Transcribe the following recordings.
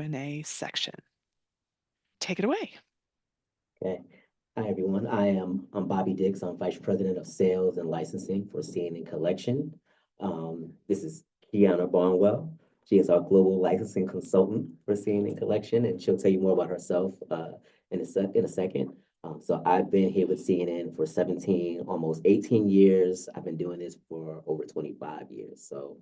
Q&A section. Take it away. Okay. Hi, everyone. I'm Bobby Dix. I'm Vice President of Sales and Licensing for CNN Collection. This is Kiana Barnwell. She is our global licensing consultant for CNN Collection, and she'll tell you more about herself in a second. So I've been here with CNN for 17, almost 18 years. I've been doing this for over 25 years. So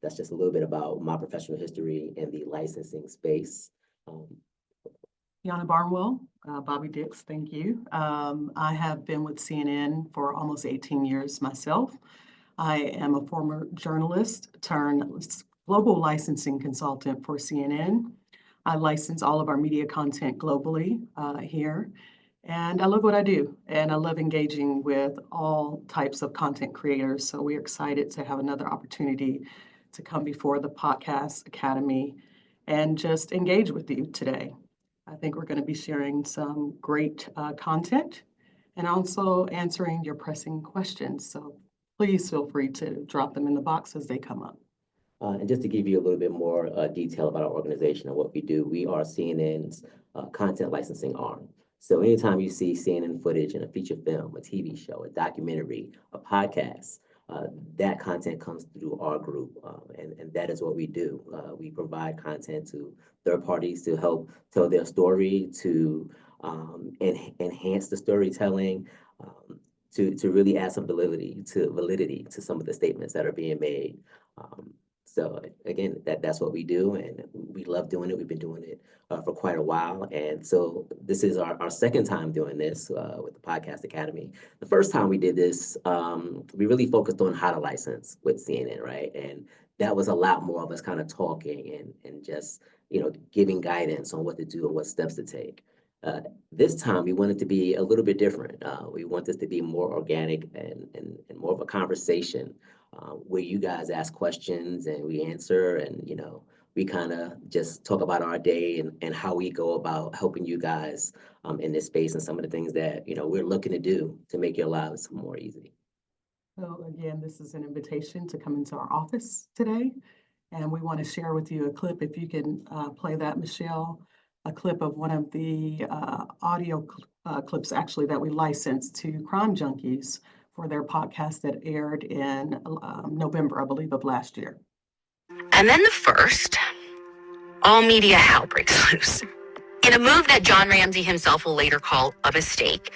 that's just a little bit about my professional history in the licensing space. Kiana Barnwell, Bobby Dix, thank you. I have been with CNN for almost 18 years myself. I am a former journalist turned global licensing consultant for CNN. I license all of our media content globally here. And I love what I do, and I love engaging with all types of content creators. So we're excited to have another opportunity to come before the Podcast Academy and just engage with you today. I think we're going to be sharing some great content and also answering your pressing questions. So please feel free to drop them in the box as they come up. And just to give you a little bit more detail about our organization and what we do, we are CNN's content licensing arm. So anytime you see CNN footage in a feature film, a TV show, a documentary, a podcast, that content comes through our group, and that is what we do. We provide content to third parties to help tell their story, to enhance the storytelling, to really add some validity to some of the statements that are being made. So again, that's what we do, and we love doing it. We've been doing it for quite a while, and so this is our second time doing this with the Podcast Academy. The first time we did this, we really focused on how to license with CNN, right? And that was a lot more of us kind of talking and just giving guidance on what to do and what steps to take. This time we want it to be a little bit different. We want this to be more organic and more of a conversation where you guys ask questions and we answer, and we kind of just talk about our day and how we go about helping you guys in this space and some of the things that we're looking to do to make your lives more easy. So again, this is an invitation to come into our office today, and we want to share with you a clip. If you can play that, Michelle, a clip of one of the audio clips actually that we licensed to Crime Junkies for their podcast that aired in November, I believe, of last year. And then the first, all media hell breaks loose. In a move that John Ramsey himself will later call a mistake,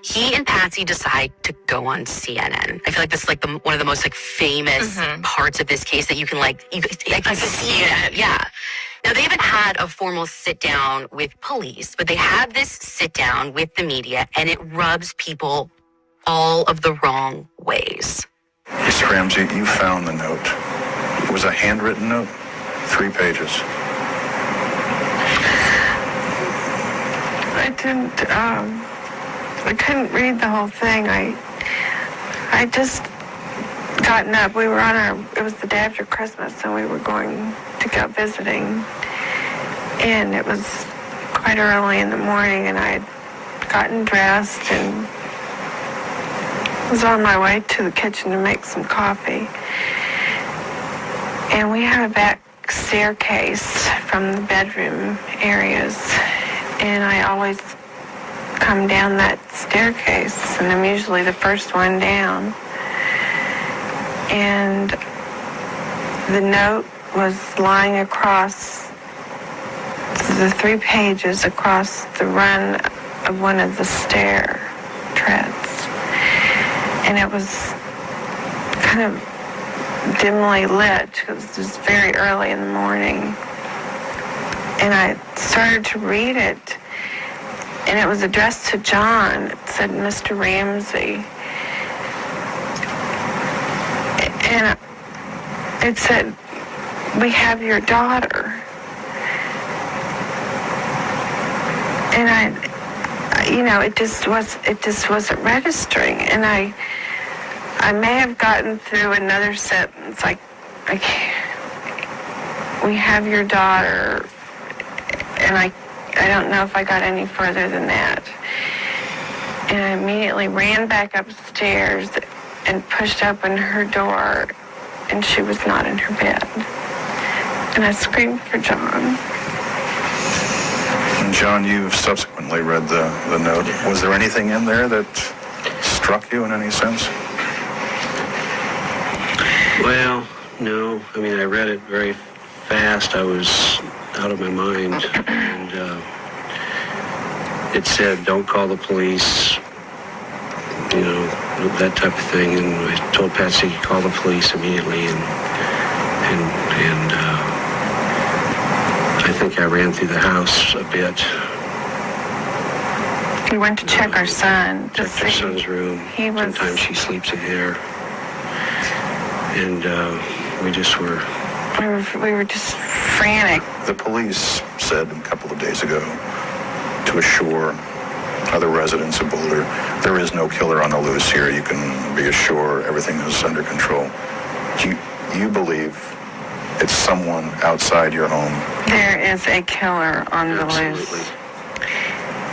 he and Patsy decide to go on CNN. I feel like this is one of the most famous parts of this case that you can I can see it. Yeah. Now, they haven't had a formal sit down with police, but they have this sit down with the media, and it rubs people all of the wrong ways. Mr. Ramsey, you found the note. It was a handwritten note, 3 pages. I couldn't read the whole thing. I just gotten up. It was the day after Christmas, and we were going to go visiting. And it was quite early in the morning, and I had gotten dressed and was on my way to the kitchen to make some coffee. And we have a back staircase from the bedroom areas, and I always come down that staircase, and I'm usually the first one down. And the note was lying across the 3 pages across the run of one of the stair treads. And it was kind of dimly lit because it was very early in the morning. And I started to read it, and it was addressed to John. It said, Mr. Ramsey. And it said, we have your daughter. And it just wasn't registering. And I may have gotten through another sentence, like, we have your daughter, and I don't know if I got any further than that. And I immediately ran back upstairs and pushed open her door, and she was not in her bed. And I screamed for John. John, you've subsequently read the note. Was there anything in there that struck you in any sense? Well, no. I mean, I read it very fast. I was out of my mind. And it said, don't call the police, you know, that type of thing. And I told Patsy to call the police immediately. And I think I ran through the house a bit. We went to check our son. To Checked her see. son's room. He was. Sometimes she sleeps in there. And we just were... We were just frantic. The police said a couple of days ago to assure other residents of Boulder, there is no killer on the loose here. You can be assured everything is under control. Do you believe it's someone outside your home? There is a killer on the Absolutely. loose.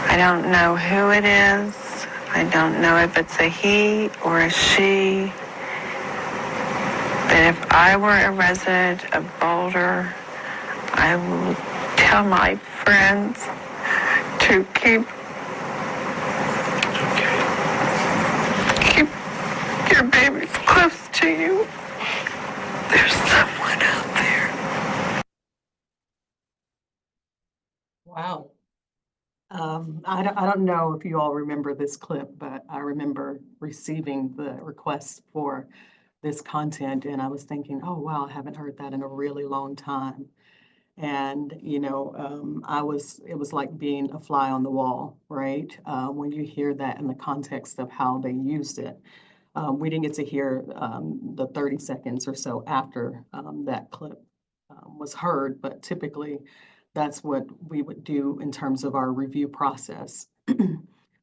I don't know who it is. I don't know if it's a he or a she. But if I were a resident of Boulder, I will tell my friends to keep your babies close to you. There's someone out there. Wow. I don't know if you all remember this clip, but I remember receiving the request for this content, and I was thinking, oh, wow, I haven't heard that in a really long time. And, you know, it was like being a fly on the wall, right? When you hear that in the context of how they used it. We didn't get to hear the 30 seconds or so after that clip was heard, but typically that's what we would do in terms of our review process.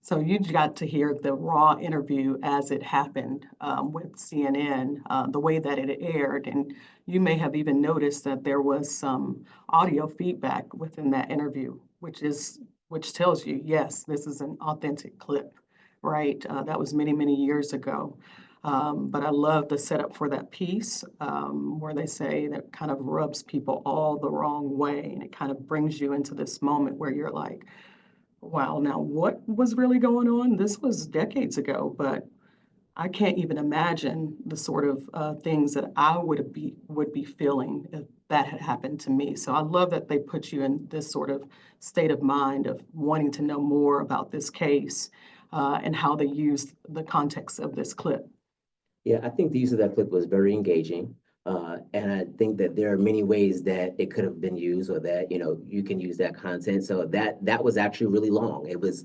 So you got to hear the raw interview as it happened with CNN, the way that it aired. And you may have even noticed that there was some audio feedback within that interview, which tells you, yes, this is an authentic clip, right? That was many, many years ago. But I love the setup for that piece where they say that kind of rubs people all the wrong way. And it kind of brings you into this moment where you're like, wow, now what was really going on? This was decades ago, but I can't even imagine the sort of things that I would be feeling if that had happened to me. So I love that they put you in this sort of state of mind of wanting to know more about this case and how they used the context of this clip. Yeah, I think the use of that clip was very engaging. And I think that there are many ways that it could have been used or that, you know, you can use that content. So that was actually really long. It was,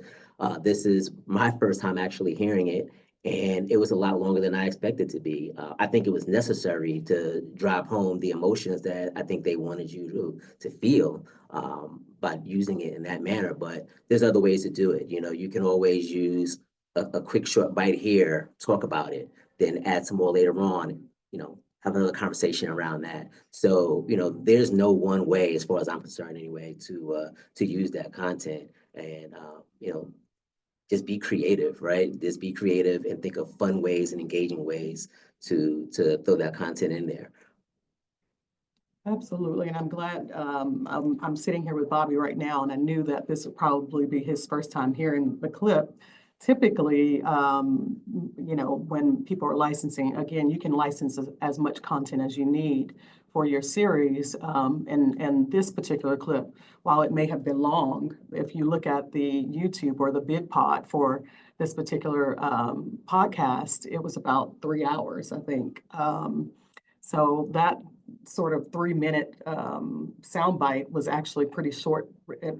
this is my first time actually hearing it, and it was a lot longer than I expected to be. I think it was necessary to drive home the emotions that I think they wanted you to feel by using it in that manner. But there's other ways to do it. You know, you can always use a quick short bite here, talk about it, then add some more later on, you know, have another conversation around that. So, you know, there's no one way, as far as I'm concerned anyway, to use that content. And, you know, just be creative, right? Just be creative and think of fun ways and engaging ways to throw that content in there. Absolutely, and I'm glad I'm sitting here with Bobby right now, and I knew that this would probably be his first time hearing the clip. Typically, you know, when people are licensing, again, you can license as much content as you need for your series. And this particular clip, while it may have been long, if you look at the YouTube or the big pod for this particular podcast, it was about 3 hours, I think. So that sort of 3-minute soundbite was actually pretty short,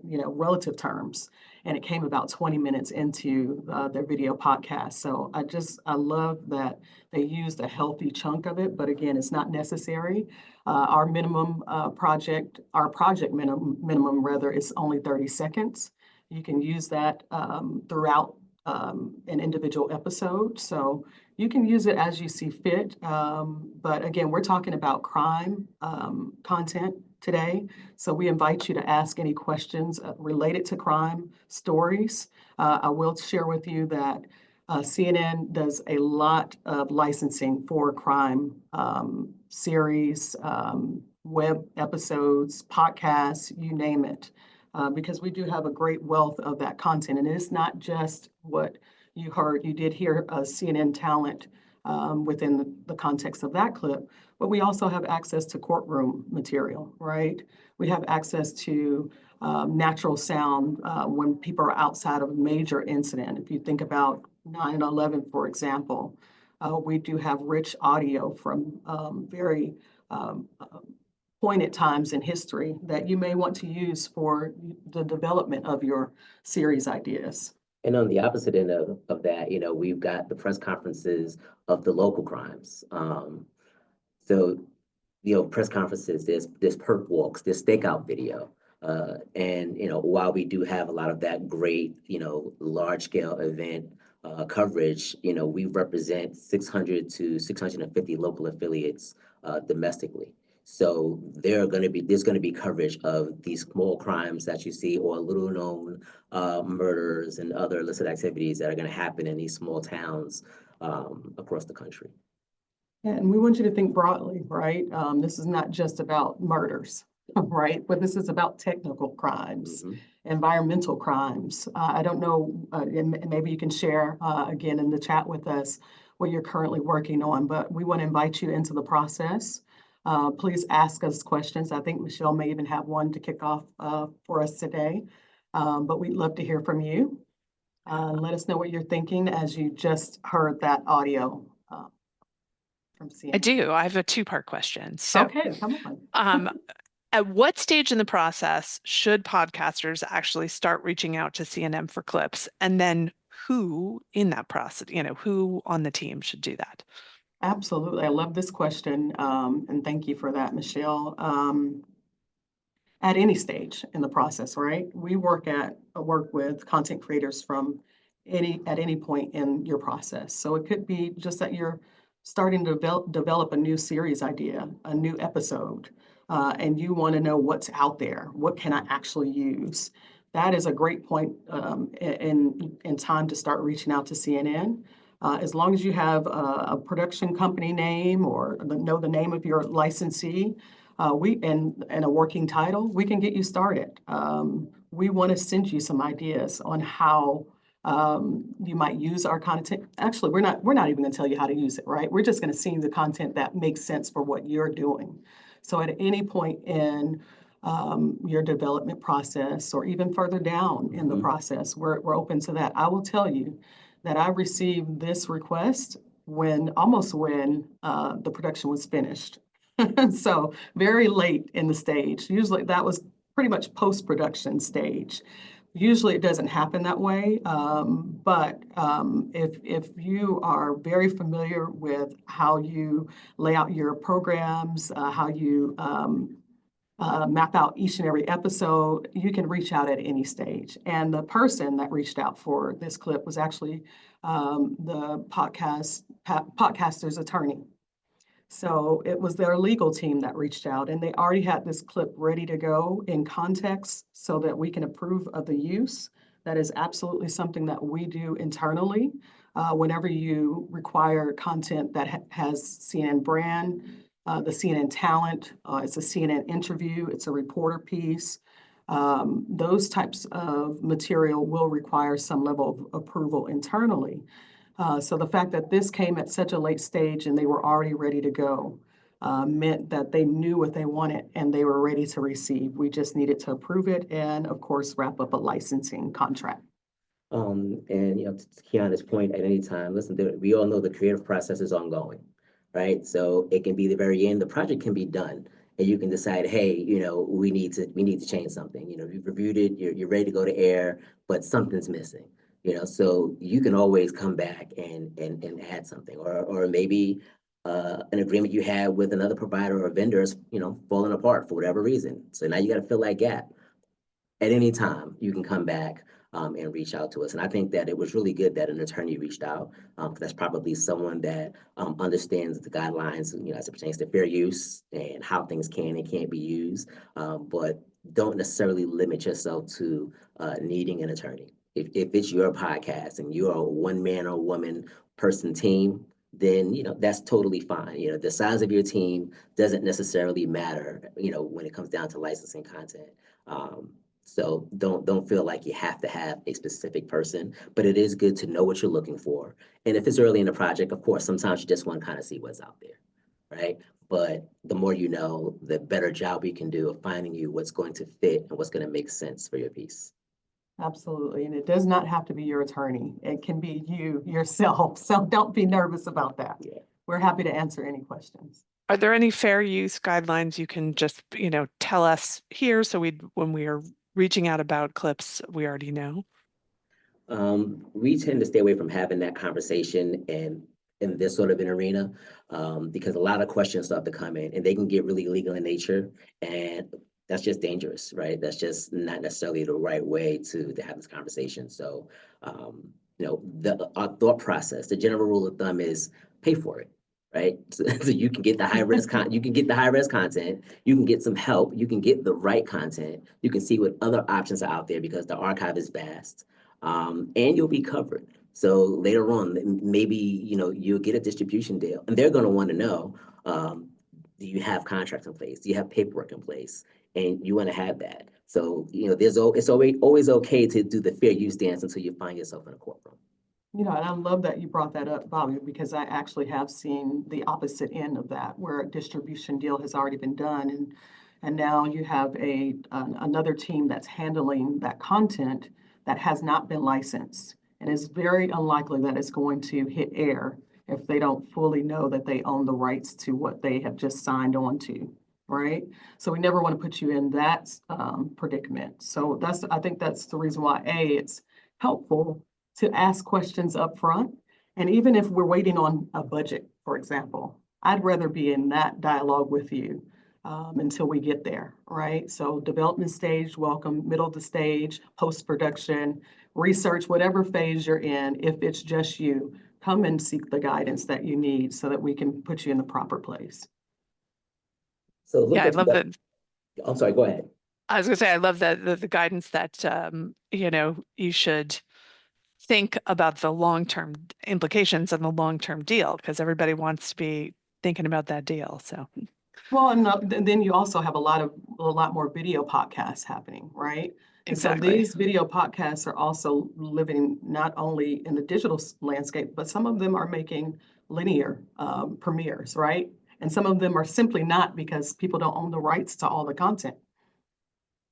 you know, relative terms. And it came about 20 minutes into their video podcast. So I love that they used a healthy chunk of it, but again, it's not necessary. Our project minimum rather is only 30 seconds. You can use that throughout an individual episode. So you can use it as you see fit. But again, we're talking about crime content today. So we invite you to ask any questions related to crime stories. I will share with you that CNN does a lot of licensing for crime series, web episodes, podcasts, you name it. because we do have a great wealth of that content. And it's not just what you heard. You did hear CNN talent within the context of that clip, but we also have access to courtroom material, right? We have access to natural sound when people are outside of a major incident. If you think about 9/11, for example, we do have rich audio from very pointed times in history that you may want to use for the development of your series ideas. And on the opposite end of that, we've got the press conferences of the local crimes. So, press conferences, there's perp walks, there's stakeout video. And, while we do have a lot of that great, large scale event coverage, we represent 600 to 650 local affiliates domestically. So there's going to be coverage of these small crimes that you see, or little known murders and other illicit activities that are going to happen in these small towns across the country. And we want you to think broadly, right? This is not just about murders, right? But this is about technical crimes, environmental crimes. I don't know, and maybe you can share again in the chat with us what you're currently working on, but we want to invite you into the process. Please ask us questions. I think Michelle may even have one to kick off for us today, but we'd love to hear from you. Let us know what you're thinking as you just heard that audio from CNN. I do. I have a two-part question. So, okay, come on. At what stage in the process should podcasters actually start reaching out to CNN for clips? And then who in that process, who on the team should do that? Absolutely. I love this question. And thank you for that, Michelle. At any stage in the process, right? We work with content creators from at any point in your process. So it could be just that you're starting to develop a new series idea, a new episode, and you want to know what's out there. What can I actually use? That is a great point in time to start reaching out to CNN. As long as you have a production company name or know the name of your licensee, and a working title, we can get you started. We want to send you some ideas on how you might use our content. Actually, we're not even going to tell you how to use it, right? We're just going to send you the content that makes sense for what you're doing. So at any point in your development process, or even further down in the process, we're open to that. I will tell you that I received this request almost when the production was finished. So very late in the stage. Usually that was pretty much post-production stage. Usually it doesn't happen that way, but if you are very familiar with how you lay out your programs, how you map out each and every episode, you can reach out at any stage. And the person that reached out for this clip was actually the podcaster's attorney. So it was their legal team that reached out, and they already had this clip ready to go in context so that we can approve of the use. That is absolutely something that we do internally. Whenever you require content that has CNN brand, the CNN talent, it's a CNN interview, it's a reporter piece, those types of material will require some level of approval internally. So the fact that this came at such a late stage and they were already ready to go meant that they knew what they wanted and they were ready to receive. We just needed to approve it and, of course, wrap up a licensing contract. And to Kiana's point, at any time, listen, we all know the creative process is ongoing, right? So it can be the very end. The project can be done, and you can decide, hey, we need to change something. You've reviewed it, you're ready to go to air, but something's missing. So you can always come back and add something, or maybe an agreement you had with another provider or vendor is, falling apart for whatever reason. So now you got to fill that gap. At any time, you can come back and reach out to us. And I think that it was really good that an attorney reached out, because that's probably someone that understands the guidelines, as it pertains to fair use and how things can and can't be used, but don't necessarily limit yourself to needing an attorney. If it's your podcast and you're a one man or woman person team, then that's totally fine. The size of your team doesn't necessarily matter, when it comes down to licensing content. So don't feel like you have to have a specific person, but it is good to know what you're looking for. And if it's early in the project, of course, sometimes you just want to kind of see what's out there, right? But the more you know, the better job we can do of finding you what's going to fit and what's going to make sense for your piece. Absolutely. And it does not have to be your attorney. It can be you yourself. So don't be nervous about that. Yeah. We're happy to answer any questions. Are there any fair use guidelines you can just, tell us here so when we are reaching out about clips, we already know? We tend to stay away from having that conversation in this sort of an arena because a lot of questions start to come in and they can get really legal in nature, and that's just dangerous, right? That's just not necessarily the right way to have this conversation. So, our thought process, the general rule of thumb is pay for it. Right, so you can get the you can get the high res content, you can get some help, you can get the right content, you can see what other options are out there because the archive is vast, and you'll be covered. So later on, maybe you'll get a distribution deal, and they're going to want to know: do you have contracts in place? Do you have paperwork in place? And you want to have that. So it's always okay to do the fair use dance until you find yourself in a courtroom. And I love that you brought that up, Bobby, because I actually have seen the opposite end of that, where a distribution deal has already been done, and now you have another team that's handling that content that has not been licensed, and it's very unlikely that it's going to hit air if they don't fully know that they own the rights to what they have just signed on to, right? So we never want to put you in that predicament. So I think that's the reason why it's helpful to ask questions up front. And even if we're waiting on a budget, for example, I'd rather be in that dialogue with you until we get there, right? So development stage, welcome, middle of the stage, post-production, research, whatever phase you're in, if it's just you, come and seek the guidance that you need so that we can put you in the proper place. So Yeah, I love that. I'm sorry, go ahead. I was going to say, I love that the guidance that, you should think about the long-term implications of the long-term deal because everybody wants to be thinking about that deal. So, well, and then you also have a lot more video podcasts happening, right? And so exactly. these video podcasts are also living not only in the digital landscape, but some of them are making linear premieres, right? And some of them are simply not because people don't own the rights to all the content.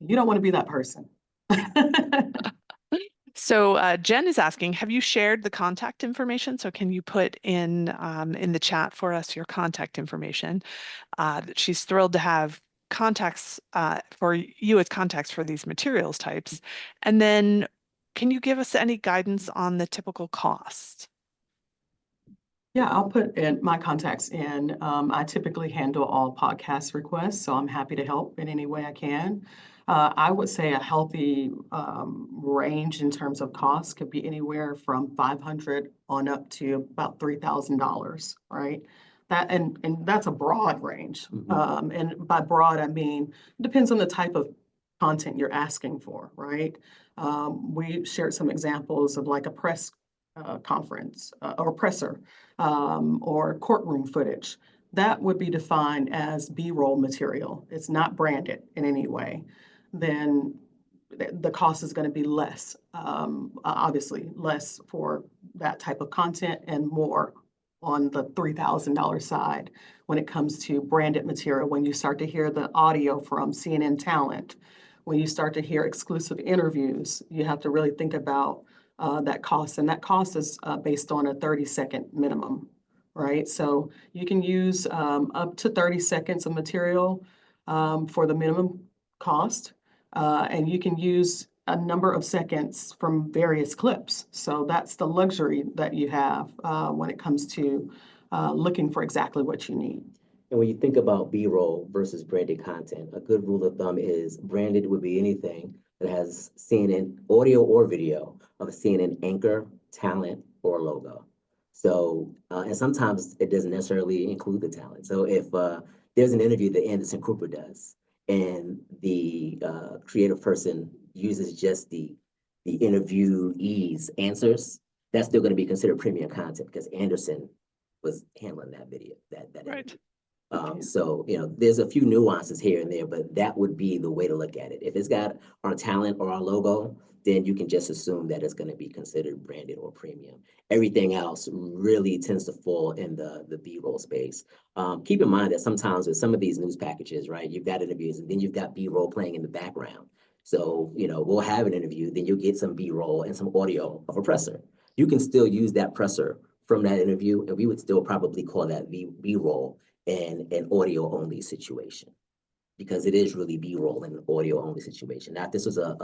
You don't want to be that person. So Jen is asking, have you shared the contact information? So can you put in the chat for us your contact information? She's thrilled to have contacts for you as contacts for these materials types. And then can you give us any guidance on the typical cost? Yeah, I'll put in my contacts in. I typically handle all podcast requests, so I'm happy to help in any way I can. I would say a healthy range in terms of cost could be anywhere from 500 on up to about $3,000, right? And that's a broad range. And by broad, I mean, it depends on the type of content you're asking for, right? We shared some examples of like a press conference or presser or courtroom footage. That would be defined as B-roll material. It's not branded in any way. Then the cost is going to be less, obviously less for that type of content and more on the $3,000 side when it comes to branded material. When you start to hear the audio from CNN talent, when you start to hear exclusive interviews, you have to really think about that cost. And that cost is based on a 30-second minimum, right? So you can use up to 30 seconds of material for the minimum cost. And you can use a number of seconds from various clips. So that's the luxury that you have when it comes to looking for exactly what you need. And when you think about B-roll versus branded content, a good rule of thumb is branded would be anything that has CNN audio or video of a CNN anchor, talent, or logo. So, and sometimes it doesn't necessarily include the talent. So if there's an interview that Anderson Cooper does, and the creative person uses just the interviewee's answers, that's still going to be considered premium content because Anderson was handling that video, that Right. interview. So, there's a few nuances here and there, but that would be the way to look at it. If it's got our talent or our logo, then you can just assume that it's going to be considered branded or premium. Everything else really tends to fall in the B-roll space. Keep in mind that sometimes with some of these news packages, right, you've got interviews and then you've got B-roll playing in the background. So, we'll have an interview, then you'll get some B-roll and some audio of a presser. You can still use that presser from that interview, and we would still probably call that B-roll in an audio-only situation, because it is really B-roll in an audio-only situation. Now, if this was a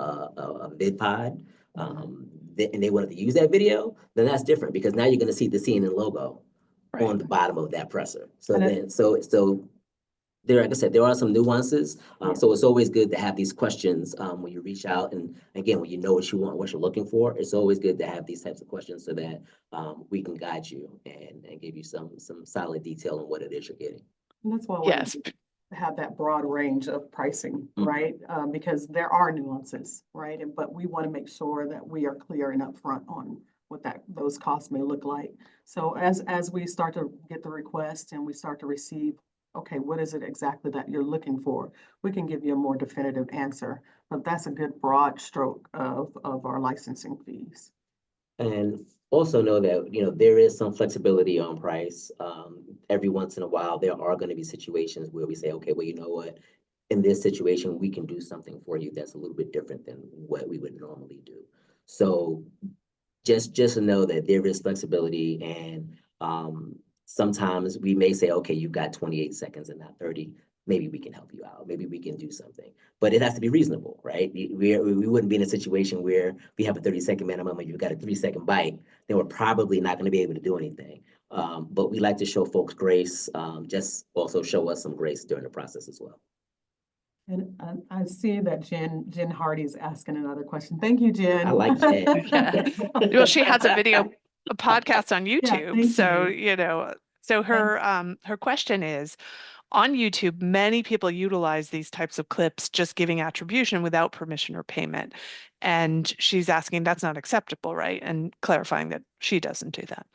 VidPod, and they wanted to use that video, then that's different, because now you're going to see the CNN logo on the bottom of that presser. So there, like I said, there are some nuances. So it's always good to have these questions when you reach out, and again, when you know what you want, what you're looking for. It's always good to have these types of questions so that we can guide you and give you some solid detail on what it is you're getting. And that's why I Yes. wanted to have that broad range of pricing, right? Because there are nuances, right? But we want to make sure that we are clear and upfront on what those costs may look like. So as we start to get the request and we start to receive, okay, what is it exactly that you're looking for? We can give you a more definitive answer, but that's a good broad stroke of our licensing fees. And also know that, there is some flexibility on price. Every once in a while, there are going to be situations where we say, okay, well, you know what? In this situation, we can do something for you that's a little bit different than what we would normally do. So just to know that there is flexibility, and sometimes we may say, okay, you've got 28 seconds and not 30. Maybe we can help you out. Maybe we can do something, but it has to be reasonable, right? We wouldn't be in a situation where we have a 30-second minimum and you've got a 3-second bite, then we're probably not going to be able to do anything. But we like to show folks grace, just also show us some grace during the process as well. And I see that Jen Hardy's asking another question. Thank you, Jen. I like Jen. Yeah. Well, she has a podcast on YouTube. thank So, you. So her question is, on YouTube, many people utilize these types of clips just giving attribution without permission or payment. And she's asking, that's not acceptable, right? And clarifying that she doesn't do that.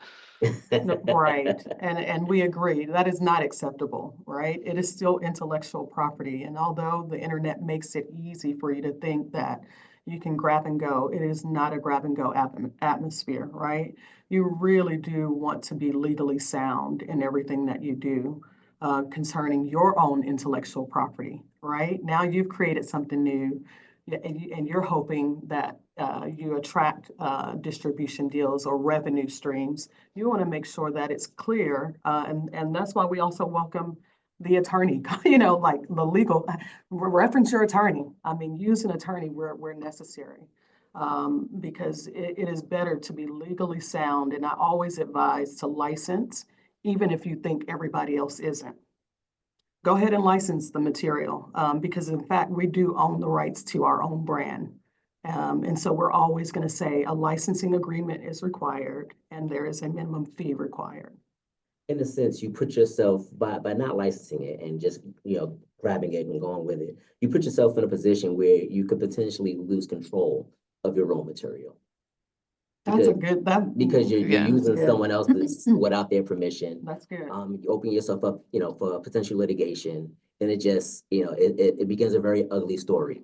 Right. And we agree that is not acceptable, right? It is still intellectual property. And although the internet makes it easy for you to think that you can grab and go, it is not a grab and go atmosphere, right? You really do want to be legally sound in everything that you do concerning your own intellectual property, right? Now you've created something new, and you're hoping that you attract distribution deals or revenue streams. You want to make sure that it's clear, and that's why we also welcome the attorney, like the legal, reference your attorney. I mean, use an attorney where necessary, because it is better to be legally sound. And I always advise to license, even if you think everybody else isn't. Go ahead and license the material, because in fact, we do own the rights to our own brand. And so we're always going to say a licensing agreement is required and there is a minimum fee required. In a sense, you put yourself, by not licensing it and just, grabbing it and going with it, you put yourself in a position where you could potentially lose control of your raw material. That's a good, because you're using good. someone else's without their permission. That's good. You open yourself up, for potential litigation, and it just, it begins a very ugly story.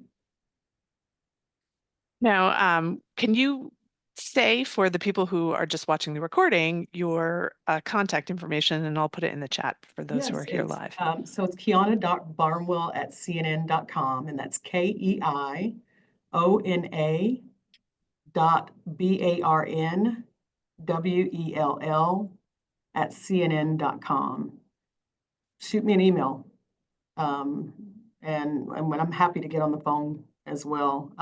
Now, can you say, for the people who are just watching the recording, your contact information, and I'll put it in the chat for those who are here live. So it's Kiana.Barnwell@cnn.com, and that's KEIONA.BARNWELL@cnn.com. Shoot me an email. And when I'm happy to get on the phone as well.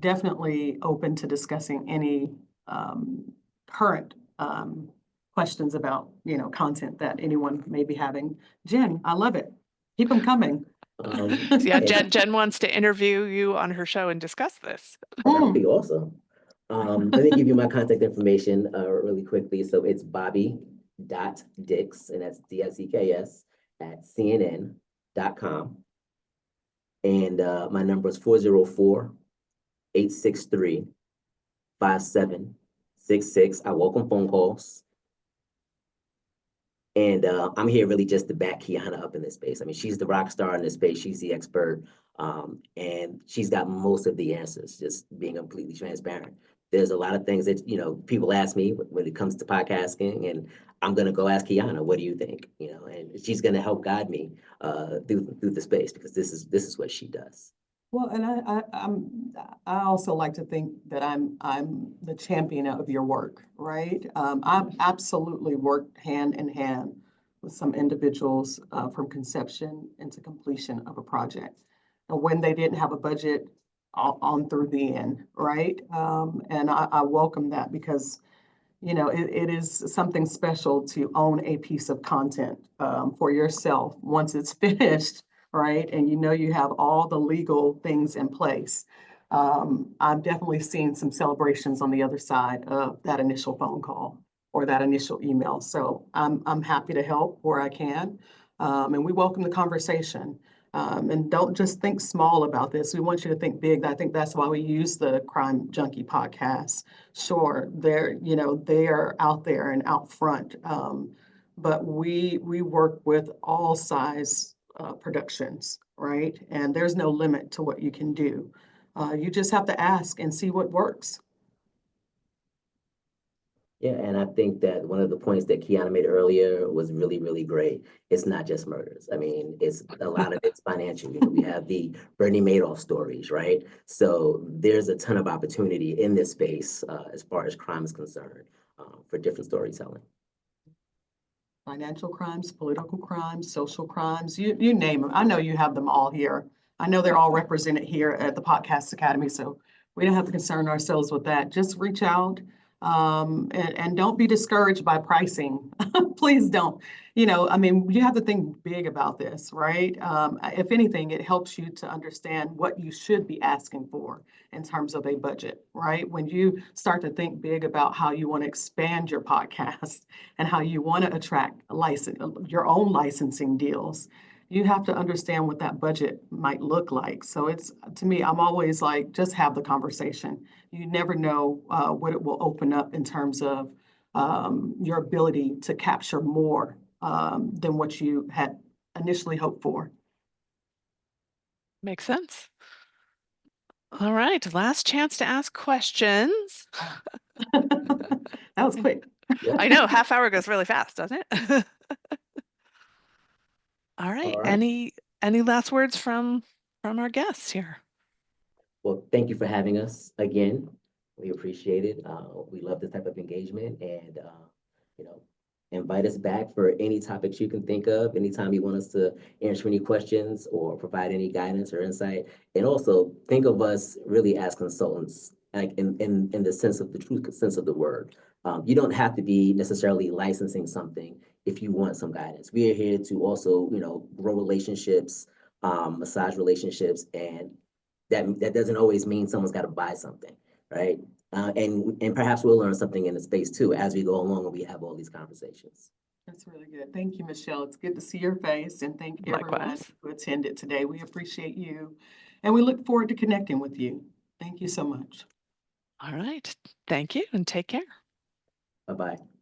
Definitely open to discussing any current questions about, content that anyone may be having. Jen, I love it. Keep them coming. Yeah, Jen wants to interview you on her show and discuss this. That would be awesome. Let me give you my contact information really quickly. So it's Bobby.Dix, and that's DICKS @CNN.com. And my number is 404-863-5766. I welcome phone calls. And I'm here really just to back Kiana up in this space. I mean, she's the rock star in this space. She's the expert. And she's got most of the answers, just being completely transparent. There's a lot of things that, people ask me when it comes to podcasting, and I'm going to go ask Kiana, what do you think? And she's going to help guide me through the space, because this is what she does. Well, and I also like to think that I'm the champion of your work, right? I've absolutely worked hand in hand with some individuals from conception into completion of a project. And when they didn't have a budget, on through the end, right? And I welcome that, because it is something special to own a piece of content for yourself once it's finished, right? And you have all the legal things in place. I've definitely seen some celebrations on the other side of that initial phone call or that initial email. So I'm happy to help where I can. And we welcome the conversation. And don't just think small about this. We want you to think big. I think that's why we use the Crime Junkie podcast. Sure, they are out there and out front. But we work with all size productions, right? And there's no limit to what you can do. You just have to ask and see what works. Yeah, and I think that one of the points that Kiana made earlier was really, really great. It's not just murders. I mean, it's a lot of it's financial. We have the Bernie Madoff stories, right? So there's a ton of opportunity in this space as far as crime is concerned for different storytelling. Financial crimes, political crimes, social crimes, you name them. I know you have them all here. I know they're all represented here at the Podcast Academy, so we don't have to concern ourselves with that. Just reach out. And don't be discouraged by pricing. Please don't. You have to think big about this, right? If anything, it helps you to understand what you should be asking for in terms of a budget, right? When you start to think big about how you want to expand your podcast and how you want to attract your own licensing deals, you have to understand what that budget might look like. So to me, I'm always like, just have the conversation. You never know what it will open up in terms of your ability to capture more than what you had initially hoped for. Makes sense. All right, last chance to ask questions. That was quick. Yeah. I know, half hour goes really fast, doesn't it? All right. All right. Any last words from our guests here? Well, thank you for having us again. We appreciate it. We love this type of engagement, and invite us back for any topics you can think of. Anytime you want us to answer any questions or provide any guidance or insight, and also think of us really as consultants, like in the sense of the true sense of the word. You don't have to be necessarily licensing something if you want some guidance. We are here to also, grow relationships, massage relationships, and that doesn't always mean someone's got to buy something, right? And perhaps we'll learn something in the space too as we go along and we have all these conversations. That's really good. Thank you, Michelle. It's good to see your face, and thank everyone Likewise. who attended today. We appreciate you, and we look forward to connecting with you. Thank you so much. All right. Thank you and take care. Bye-bye.